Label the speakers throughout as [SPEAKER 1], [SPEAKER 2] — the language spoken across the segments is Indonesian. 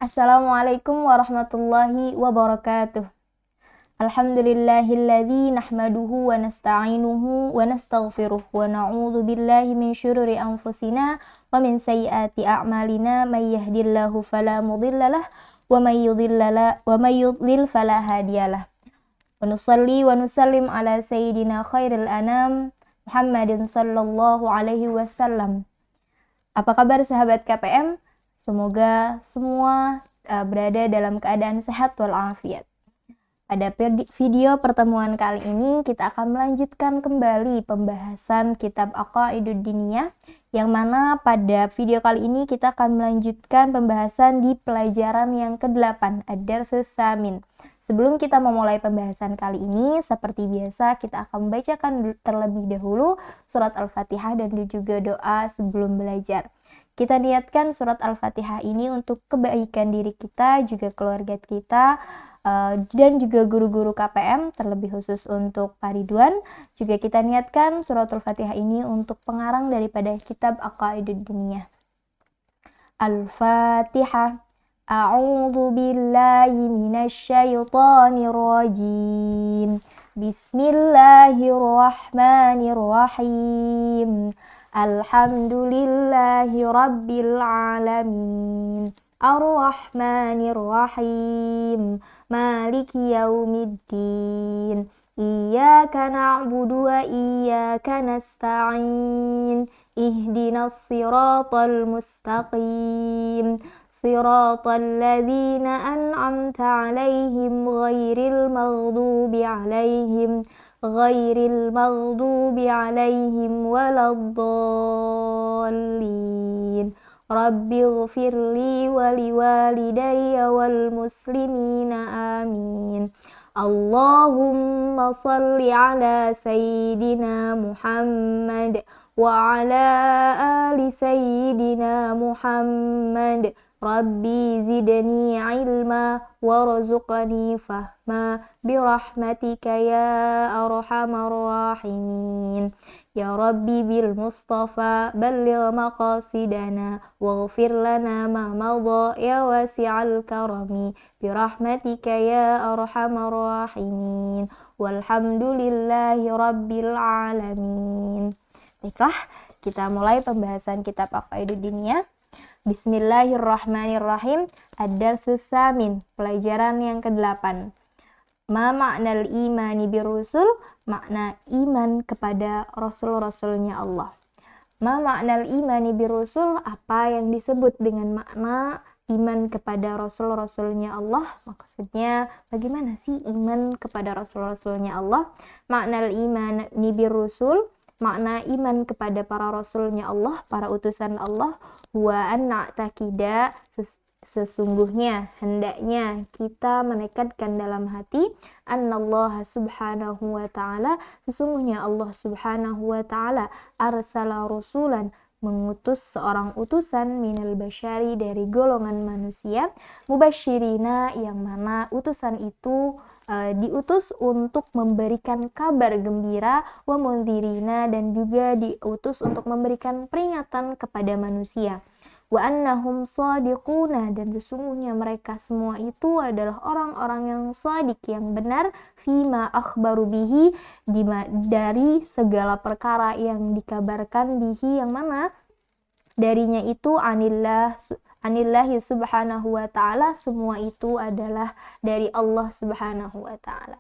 [SPEAKER 1] Assalamualaikum warahmatullahi wabarakatuh. Alhamdulillahilladzi nahmaduhu wa nasta'inuhu wa nastaghfiruh wa na'udzu billahi min syururi anfusina wa min sayyiati a'malina may yahdihillahu fala mudhillalah wa may yudlil fala hadiyalah. Wa nusalli wa nusallim ala sayyidina khairil anam Muhammadin sallallahu alaihi wasallam. Apa kabar sahabat KPM? Semoga semua berada dalam keadaan sehat walafiat. Pada video pertemuan kali ini kita akan melanjutkan kembali pembahasan kitab Aqaidud Diniyah, yang mana pada video kali ini kita akan melanjutkan pembahasan di pelajaran yang ke-8, Ad-Darsus Tsamin. Sebelum kita memulai pembahasan kali ini, seperti biasa kita akan membacakan terlebih dahulu surat Al-Fatihah dan juga doa sebelum belajar. Kita niatkan surat Al-Fatihah ini untuk kebaikan diri kita, juga keluarga kita, dan juga guru-guru KPM, terlebih khusus untuk Pak Ridwan. Juga kita niatkan surat Al-Fatihah ini untuk pengarang daripada kitab Aqaidud Diniyah. Al-Fatihah. A'udzu billahi minasyaitonir rajim. Bismillahirrahmanirrahim. Alhamdulillahi rabbil alamin. Ar-Rahmanir-Rahim. Maliki yaumiddin. Iyyaka na'budu wa iyyaka nasta'in. Ihdinas siratal mustaqim. Siratal ladzina an'amta 'alaihim ghairil maghdubi 'alaihim waladdallin. Rabbighfirli wa liwalidayya wal muslimina amin. Allahumma salli ala sayyidina Muhammad wa ala ali sayyidina Muhammad. Rabbi zidni ilma warzuqni fahma birahmatika ya arhamar rahimin. Ya Rabbi bil Mustafa balligh maqasidana waghfir lana ma madha ya wasi'al karami birahmatika ya arhamar rahimin. Walhamdulillahi rabbil alamin. Baiklah, kita mulai pembahasan kitab Aqaidud Diniyah. Bismillahirrahmanirrahim. Ad-Darsus Tsamin, pelajaran yang ke-8. Ma ma'nal imani birusul, makna iman kepada rasul-rasulnya Allah. Ma ma'nal imani birusul, apa yang disebut dengan makna iman kepada rasul-rasulnya Allah? Maksudnya bagaimana sih iman kepada rasul-rasulnya Allah? Ma'nal imani birusul, makna iman kepada para rasulnya Allah, para utusan Allah, wa anna ta'kida, sesungguhnya, hendaknya kita menekadkan dalam hati, annallaha subhanahu wa ta'ala, sesungguhnya Allah subhanahu wa ta'ala, arsala rusulan, mengutus seorang utusan, minal basyari, dari golongan manusia, mubasyirina, yang mana utusan itu diutus untuk memberikan kabar gembira, wa mundzirina, dan juga diutus untuk memberikan peringatan kepada manusia. Wa annahum shadiquna, dan sesungguhnya mereka semua itu adalah orang-orang yang shadiq, yang benar, fima akhbaru bihi, dari segala perkara yang dikabarkan, bihi, yang mana darinya itu anillahi subhanahu wa ta'ala, semua itu adalah dari Allah subhanahu wa ta'ala.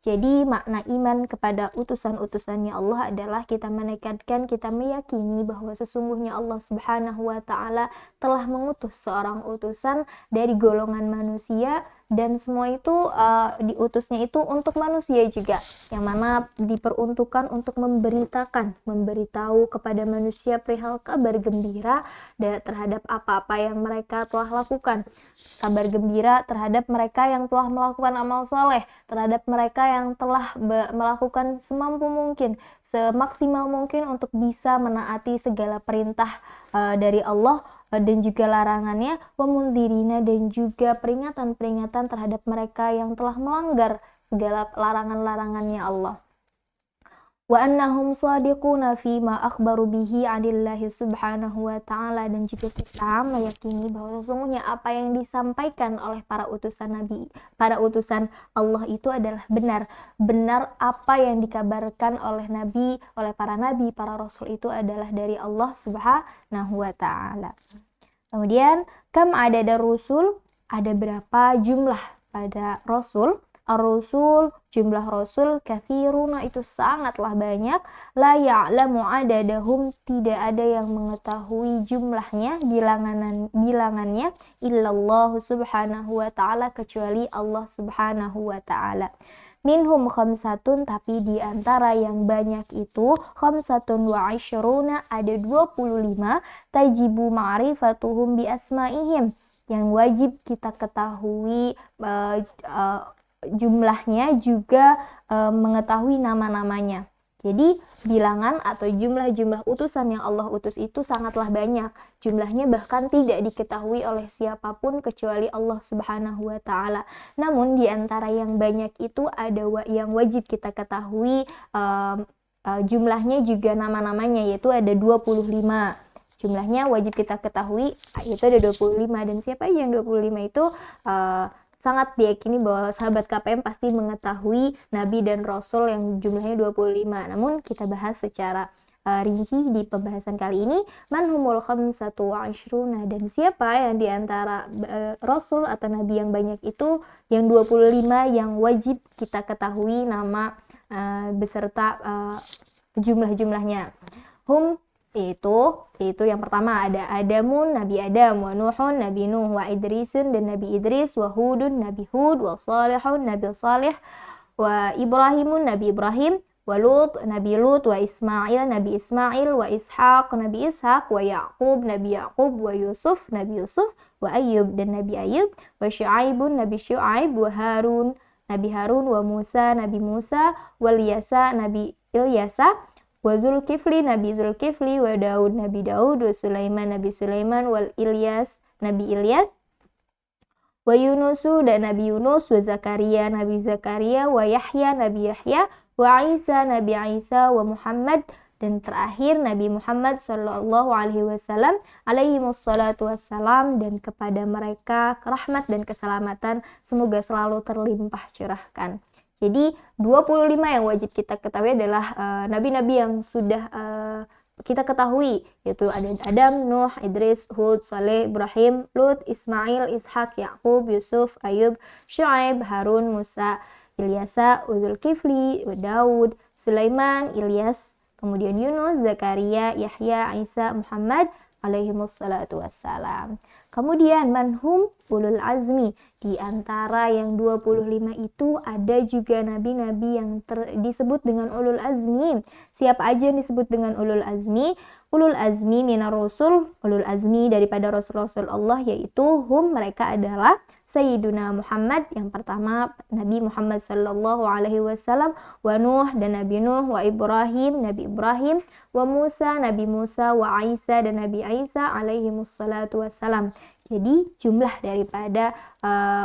[SPEAKER 1] Jadi makna iman kepada utusan-utusannya Allah adalah kita menekadkan, kita meyakini bahwa sesungguhnya Allah subhanahu wa ta'ala telah mengutus seorang utusan dari golongan manusia, dan semua itu diutusnya itu untuk manusia juga, yang mana diperuntukkan untuk memberitahu kepada manusia perihal kabar gembira terhadap apa-apa yang mereka telah lakukan, kabar gembira terhadap mereka yang telah melakukan amal soleh, terhadap mereka yang telah melakukan semampu mungkin, semaksimal mungkin untuk bisa menaati segala perintah dari Allah dan juga larangannya, wa mundzirina, dan juga peringatan-peringatan terhadap mereka yang telah melanggar segala larangan-larangannya Allah. wa annahum shadiquna fima akhbaru bihi 'anillahi subhanahu wa ta'ala, dan juga kita meyakini bahwa sesungguhnya apa yang disampaikan oleh para utusan nabi, para utusan Allah itu adalah benar. Benar apa yang dikabarkan oleh nabi, oleh para nabi, para rasul itu adalah dari Allah subhanahu wa ta'ala. Kemudian kam adada rusul, ada berapa jumlah pada rasul. Ar-rusul, jumlah rasul, kathiruna, itu sangatlah banyak. La ya'lamu adadahum, tidak ada yang mengetahui jumlahnya, bilangannya, illallah subhanahu wa ta'ala, kecuali Allah subhanahu wa ta'ala. Minhum khamsatun, tapi di antara yang banyak itu khamsatun wa asyruna, ada 25, tajibu ma'rifatuhum bi asma'ihim, yang wajib kita ketahui jumlahnya, juga mengetahui nama-namanya. Jadi bilangan atau jumlah-jumlah utusan yang Allah utus itu sangatlah banyak. Jumlahnya bahkan tidak diketahui oleh siapapun kecuali Allah subhanahu wa ta'ala. Namun di antara yang banyak itu ada yang wajib kita ketahui jumlahnya juga nama-namanya, yaitu ada 25. Jumlahnya wajib kita ketahui, yaitu ada 25. Dan siapa aja yang 25 itu sangat diyakini bahwa sahabat KPM pasti mengetahui nabi dan rasul yang jumlahnya 25. Namun kita bahas secara rinci di pembahasan kali ini. Man humul khamsatu wa asyruna, dan siapa yang diantara rasul atau nabi yang banyak itu yang 25 yang wajib kita ketahui nama beserta jumlah-jumlahnya. Hum, itu yang pertama ada Adamun, Nabi Adam, wa Nuhun, Nabi Nuh, wa Idrisun, dan Nabi Idris, wa Hudun, Nabi Hud, wa Salihun, Nabi Salih, wa Ibrahimun, Nabi Ibrahim, wa Lut, Nabi Lut, wa Ismail, Nabi Ismail, wa Ishaq, Nabi Ishaq, wa Yaqub, Nabi Yaqub, wa Yusuf, Nabi Yusuf, wa Ayyub, dan Nabi Ayyub, wa Syu'aibun, Nabi Syu'aib, wa Harun, Nabi Harun, wa Musa, Nabi Musa, wa Ilyasa, Nabi Ilyasa, wa Zulkifli, Nabi Zulkifli, wa Daud, Nabi Daud, wa Sulaiman, Nabi Sulaiman, wal Ilyas, Nabi Ilyas, wa Yunusu, dan Nabi Yunus, wa Zakaria, Nabi Zakaria, wa Yahya, Nabi Yahya, wa Isa, Nabi Isa, wa Muhammad, dan terakhir Nabi Muhammad sallallahu alaihi wasallam, alaihi wassalatu wassalam, dan kepada mereka rahmat dan keselamatan semoga selalu terlimpah curahkan. Jadi 25 yang wajib kita ketahui adalah nabi-nabi yang sudah kita ketahui, yaitu ada Adam, Nuh, Idris, Hud, Saleh, Ibrahim, Lut, Ismail, Ishak, Yaqub, Yusuf, Ayub, Syu'aib, Harun, Musa, Ilyasa, Zulkifli, Daud, Sulaiman, Ilyas, kemudian Yunus, Zakaria, Yahya, Isa, Muhammad, alaihimussalatu wassalam. Kemudian manhum ulul azmi, di antara yang 25 itu ada juga nabi-nabi yang disebut dengan ulul azmi. Siapa aja yang disebut dengan ulul azmi? Ulul azmi minar rusul, ulul azmi daripada rasul-rasul Allah, yaitu mereka adalah Sayyiduna Muhammad, yang pertama Nabi Muhammad sallallahu alaihi wasallam, wa Nuh, dan Nabi Nuh, wa Ibrahim, Nabi Ibrahim, wa Musa, Nabi Musa, wa Isa, dan Nabi Isa alaihimussalatu wassalam. Jadi jumlah daripada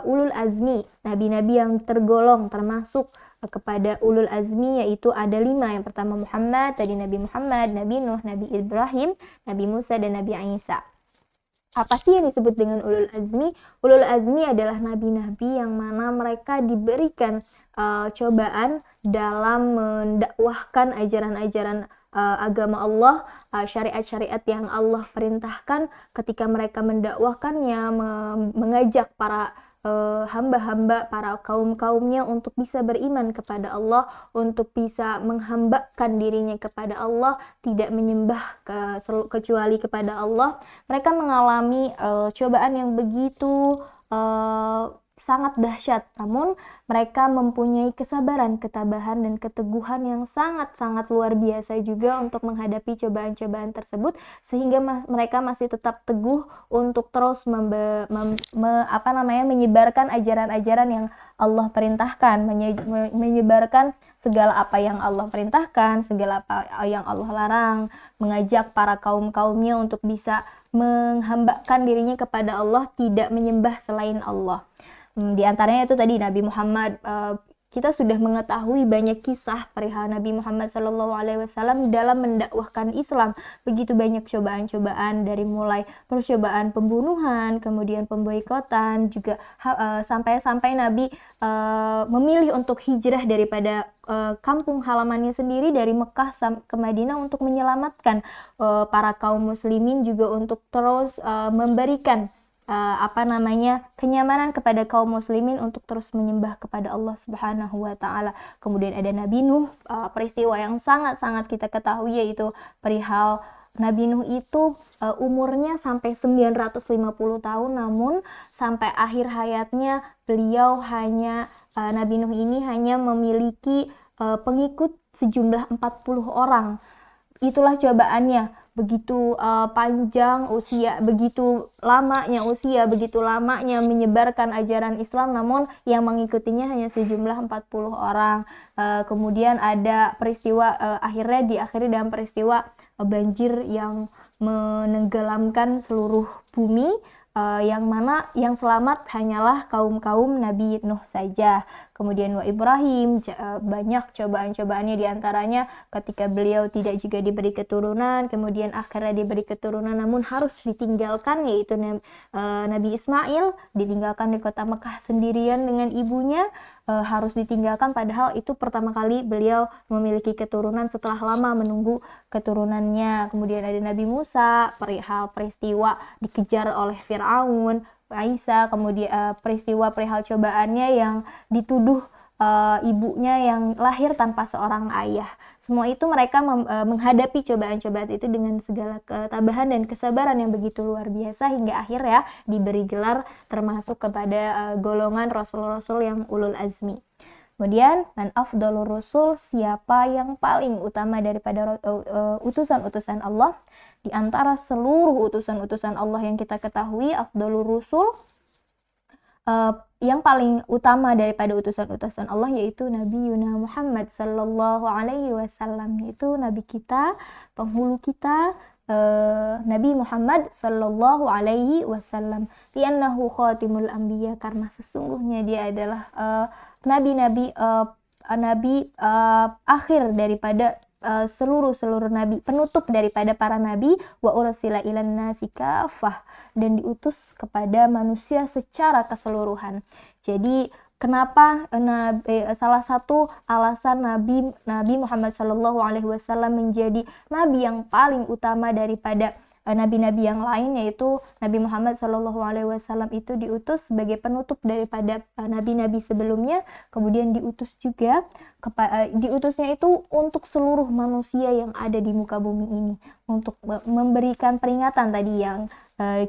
[SPEAKER 1] ulul azmi, nabi-nabi yang tergolong termasuk kepada ulul azmi, yaitu ada 5. Yang pertama Muhammad, tadi Nabi Muhammad, Nabi Nuh, Nabi Ibrahim, Nabi Musa, dan Nabi Isa. Apa sih yang disebut dengan ulul azmi? Ulul azmi adalah nabi-nabi yang mana mereka diberikan cobaan dalam mendakwahkan ajaran-ajaran agama Allah, syariat-syariat yang Allah perintahkan. Ketika mereka mendakwahkannya, mengajak para hamba-hamba, para kaum-kaumnya untuk bisa beriman kepada Allah, untuk bisa menghambakan dirinya kepada Allah, tidak menyembah kecuali kepada Allah. Mereka mengalami cobaan yang begitu sangat dahsyat, namun mereka mempunyai kesabaran, ketabahan, dan keteguhan yang sangat-sangat luar biasa juga untuk menghadapi cobaan-cobaan tersebut, sehingga mereka masih tetap teguh untuk terus menyebarkan ajaran-ajaran yang Allah perintahkan, menyebarkan segala apa yang Allah perintahkan, segala apa yang Allah larang, mengajak para kaum-kaumnya untuk bisa menghambakan dirinya kepada Allah, tidak menyembah selain Allah. Di antaranya itu tadi Nabi Muhammad kita sudah mengetahui banyak kisah perihal Nabi Muhammad SAW dalam mendakwahkan Islam. Begitu banyak cobaan-cobaan, dari mulai percobaan pembunuhan, kemudian pemboikotan, juga sampai Nabi memilih untuk hijrah daripada kampung halamannya sendiri dari Mekah ke Madinah untuk menyelamatkan para kaum muslimin, juga untuk terus memberikan kenyamanan kepada kaum muslimin untuk terus menyembah kepada Allah Subhanahu wa taala. Kemudian ada Nabi Nuh, peristiwa yang sangat-sangat kita ketahui, yaitu perihal Nabi Nuh itu umurnya sampai 950 tahun, namun sampai akhir hayatnya beliau Nabi Nuh ini hanya memiliki pengikut sejumlah 40 orang. Itulah cobaannya. Begitu panjang usia, begitu lamanya menyebarkan ajaran Islam, namun yang mengikutinya hanya sejumlah 40 orang. Kemudian ada peristiwa akhirnya diakhiri dengan peristiwa banjir yang menenggelamkan seluruh bumi, yang mana yang selamat hanyalah kaum Nabi Nuh saja. Kemudian wa Ibrahim, banyak cobaan-cobaannya, diantaranya ketika beliau tidak juga diberi keturunan, kemudian akhirnya diberi keturunan namun harus ditinggalkan, yaitu Nabi Ismail, ditinggalkan di kota Mekah sendirian dengan ibunya, harus ditinggalkan, padahal itu pertama kali beliau memiliki keturunan setelah lama menunggu keturunannya. Kemudian ada Nabi Musa, perihal peristiwa dikejar oleh Fir'aun, Isa, kemudian peristiwa perihal cobaannya yang dituduh ibunya yang lahir tanpa seorang ayah. Semua itu mereka menghadapi cobaan-cobaan itu dengan segala ketabahan dan kesabaran yang begitu luar biasa, hingga akhirnya diberi gelar termasuk kepada golongan rasul-rasul yang ulul azmi. Kemudian man afdalur rusul, siapa yang paling utama daripada utusan-utusan Allah. Di antara seluruh utusan-utusan Allah yang kita ketahui, afdalur rusul, yang paling utama daripada utusan-utusan Allah yaitu Nabi Yuna Muhammad sallallahu alaihi wasallam, yaitu Nabi kita, penghulu kita, Nabi Muhammad sallallahu alaihi wasallam. Li'annahu khatimul anbiya, karena sesungguhnya dia adalah nabi akhir daripada seluruh nabi, penutup daripada para nabi, wa ursila ilan nasi kafah, dan diutus kepada manusia secara keseluruhan. Jadi kenapa salah satu alasan Nabi Muhammad SAW menjadi nabi yang paling utama daripada nabi-nabi yang lain, yaitu Nabi Muhammad SAW itu diutus sebagai penutup daripada nabi-nabi sebelumnya, kemudian diutusnya itu untuk seluruh manusia yang ada di muka bumi ini, untuk memberikan peringatan tadi yang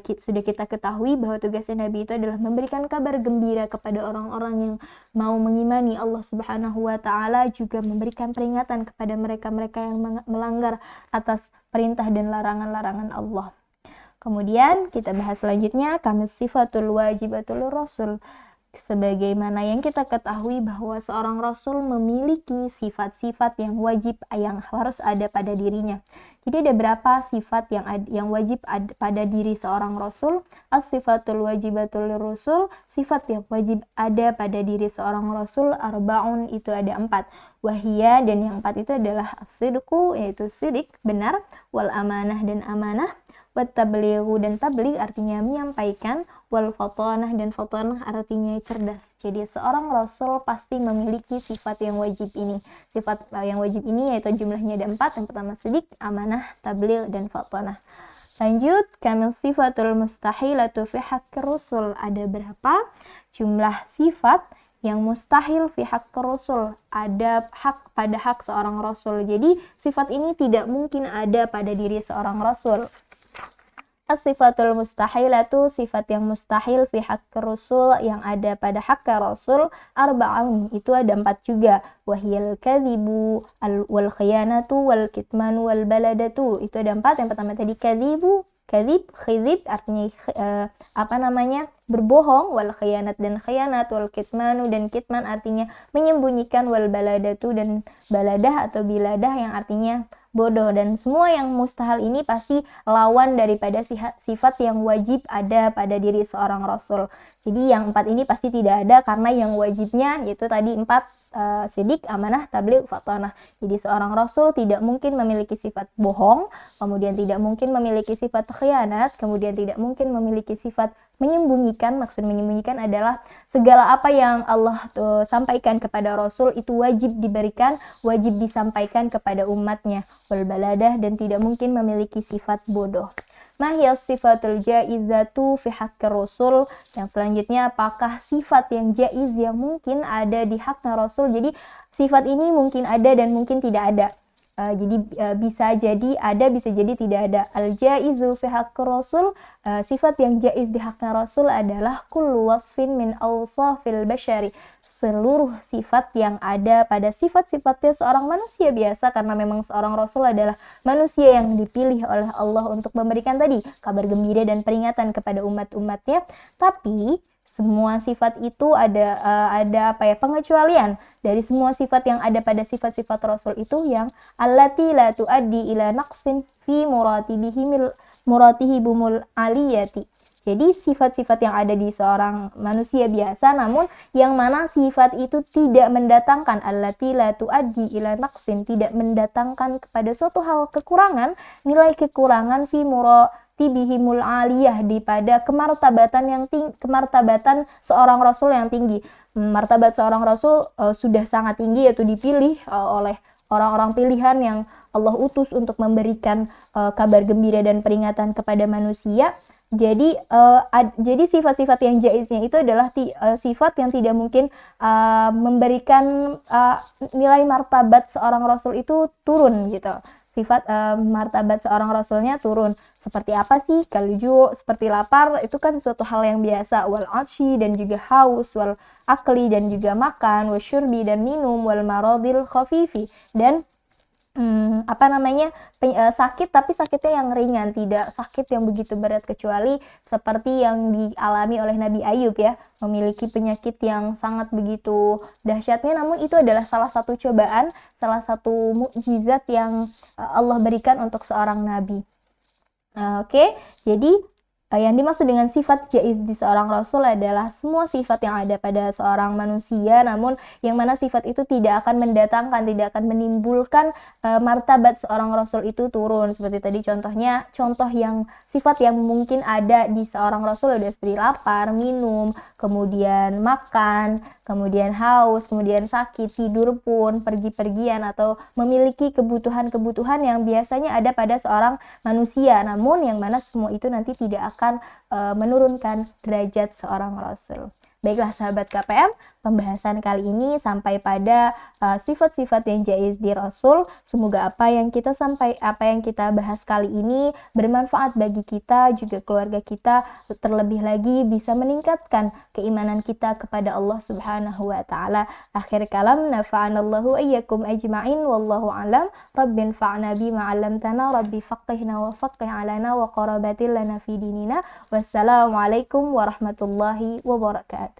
[SPEAKER 1] sudah kita ketahui, bahwa tugasnya Nabi itu adalah memberikan kabar gembira kepada orang-orang yang mau mengimani Allah Subhanahu wa taala, juga memberikan peringatan kepada mereka-mereka yang melanggar atas perintah dan larangan-larangan Allah. Kemudian kita bahas selanjutnya, kamis sifatul wajibatul rasul. Sebagaimana yang kita ketahui bahwa seorang rasul memiliki sifat-sifat yang wajib, yang harus ada pada dirinya. Jadi ada berapa sifat yang wajib ada pada diri seorang rasul? As-sifatul wajibatul rasul, sifat yang wajib ada pada diri seorang rasul, arbaun, itu ada 4. Wahia, dan yang 4 itu adalah as-sidqu, yaitu sidik, benar, wal amanah, dan amanah, wat tablighu, dan tabligh artinya menyampaikan, wal fatanah, dan fatanah artinya cerdas. Jadi seorang rasul pasti memiliki sifat yang wajib ini. Sifat yang wajib ini yaitu jumlahnya ada 4. Yang pertama sidik, amanah, tabligh, dan fatanah. Lanjut, kamil sifatul mustahilatu fi haqqir rusul. Ada berapa jumlah sifat yang mustahil fi haqqir rusul, ada pada hak seorang rasul. Jadi sifat ini tidak mungkin ada pada diri seorang rasul. As-sifatul mustahilatu, sifat yang mustahil fi haqqir rasul, yang ada pada hak rasul, arba'un, itu ada 4 juga. Wahiyal kadhibu wal khiyanatu wal kitmanu wal baladatu, itu ada 4. Yang pertama tadi khidib artinya berbohong, wal khiyanat, dan khiyanat, wal kitmanu, dan kitman artinya menyembunyikan, wal baladatu, dan baladah atau biladah yang artinya bodoh. Dan semua yang mustahil ini pasti lawan daripada sifat yang wajib ada pada diri seorang rasul. Jadi yang 4 ini pasti tidak ada, karena yang wajibnya yaitu tadi 4, sidik, amanah, tabligh, fatanah. Jadi seorang rasul tidak mungkin memiliki sifat bohong, kemudian tidak mungkin memiliki sifat khianat, kemudian tidak mungkin memiliki sifat menyembunyikan. Maksud menyembunyikan adalah segala apa yang Allah sampaikan kepada rasul itu wajib diberikan, wajib disampaikan kepada umatnya, wal baladah, dan tidak mungkin memiliki sifat bodoh. Mahiyas sifatul jaizatu fi haqqir rasul. Yang selanjutnya, apakah sifat yang jaiz yang mungkin ada di haknya rasul? Jadi sifat ini mungkin ada dan mungkin tidak ada. Jadi bisa jadi ada, bisa jadi tidak ada. Al-jaizu fi haqqir rasul, sifat yang jaiz di haknya rasul adalah kullu wasfin min awsafil bashari, seluruh sifat yang ada pada sifat-sifatnya seorang manusia biasa, karena memang seorang rasul adalah manusia yang dipilih oleh Allah untuk memberikan tadi kabar gembira dan peringatan kepada umat-umatnya. Tapi semua sifat itu ada pengecualian dari semua sifat yang ada pada sifat-sifat rasul itu, yang allati la tuaddi ila naqsin fi muratihibumul aliyati. Jadi sifat-sifat yang ada di seorang manusia biasa, namun yang mana sifat itu tidak mendatangkan allati la tuaddi ila naqsin, tidak mendatangkan kepada suatu hal kekurangan, nilai kekurangan fi muratibihimul aliyah, di pada kemartabatan yang kemartabatan seorang rasul yang tinggi. Martabat seorang rasul sudah sangat tinggi, yaitu dipilih oleh orang-orang pilihan yang Allah utus untuk memberikan kabar gembira dan peringatan kepada manusia. Jadi sifat-sifat yang jaiznya itu adalah sifat yang tidak mungkin memberikan nilai martabat seorang rasul itu turun gitu. Sifat martabat seorang rasulnya turun. Seperti apa sih? Kalju, seperti lapar, itu kan suatu hal yang biasa. Wal atshi, dan juga haus, wal akli, dan juga makan, wasyurbi, dan minum, wal maradil khafifi, dan sakit, tapi sakitnya yang ringan, tidak sakit yang begitu berat, kecuali seperti yang dialami oleh Nabi Ayub ya, memiliki penyakit yang sangat begitu dahsyatnya, namun itu adalah salah satu cobaan, salah satu mukjizat yang Allah berikan untuk seorang nabi. Oke, jadi yang dimaksud dengan sifat jaiz di seorang rasul adalah semua sifat yang ada pada seorang manusia, namun yang mana sifat itu tidak akan mendatangkan, tidak akan menimbulkan martabat seorang rasul itu turun. Seperti tadi contohnya, contoh yang sifat yang mungkin ada di seorang rasul ada seperti lapar, minum, kemudian makan, kemudian haus, kemudian sakit, tidur pun, pergi-pergian, atau memiliki kebutuhan-kebutuhan yang biasanya ada pada seorang manusia, namun yang mana semua itu nanti tidak akan menurunkan derajat seorang rasul. Baiklah sahabat KPM, pembahasan kali ini sampai pada sifat-sifat yang jaiz di Rasul. Semoga apa yang kita bahas kali ini bermanfaat bagi kita, juga keluarga kita, terlebih lagi bisa meningkatkan keimanan kita kepada Allah Subhanahu wa taala. Akhir kalam, nafa'anallahu ayyakum ajma'in, wallahu a'lam. Rabbin fa'na bima 'allamtana, rabbi faqihna wa faqih 'alana wa qarabatil lana fi dinina. Wassalamualaikum warahmatullahi wabarakatuh.